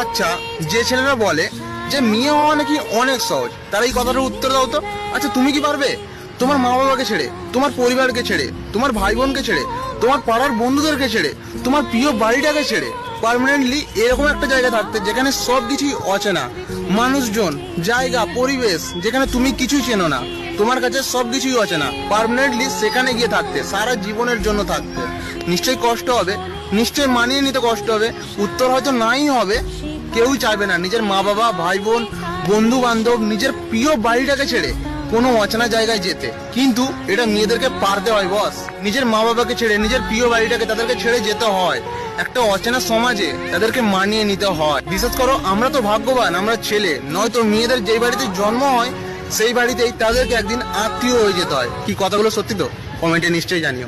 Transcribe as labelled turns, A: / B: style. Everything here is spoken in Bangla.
A: আচ্ছা, যে ছেলেরা বলে যে মেয়ে হওয়া নাকি অনেক সহজ, তারা এই কথাটার উত্তর দাও তো। আচ্ছা, তুমি কি পারবে তোমার মা বাবাকে ছেড়ে, তোমার পরিবারকে ছেড়ে, তোমার ভাই বোনকে ছেড়ে, তোমার পাড়ার বন্ধুদেরকে ছেড়ে, তোমার প্রিয় বাড়িটাকে ছেড়ে পার্মানেন্টলি এরকম একটা জায়গা থাকতে যেখানে সব কিছুই অচেনা, মানুষজন, জায়গা, পরিবেশ, যেখানে তুমি কিছুই চেনো না, তোমার কাছে সব কিছুই অচেনা, পার্মানেন্টলি সেখানে গিয়ে থাকতে, সারা জীবনের জন্য থাকতে? নিশ্চয়ই কষ্ট হবে, নিশ্চয়ই মানিয়ে নিতে কষ্ট হবে, উত্তর হয়তো নাই হবে। কেউই চাইবে না নিজের মা বাবা, ভাই বোন, বন্ধু বান্ধব, নিজের প্রিয় বাড়িটাকে ছেড়ে কোনো অচেনা জায়গায় যেতে। কিন্তু এটা মেয়েদেরকে পারতে হয় বস, নিজের মা বাবাকে ছেড়ে, নিজের প্রিয় বাড়িটাকে তাদেরকে ছেড়ে যেতে হয়। একটা অচেনা সমাজে তাদেরকে মানিয়ে নিতে হয়। বিশেষ করো আমরা তো ভাগ্যবান, আমরা ছেলে, নয়তো মেয়েদের যেই বাড়িতে জন্ম হয় সেই বাড়িতেই তাদেরকে একদিন আত্মীয় হয়ে যেতে হয়। কি কথাগুলো সত্যি তো? কমেন্টে নিশ্চয়ই জানিও।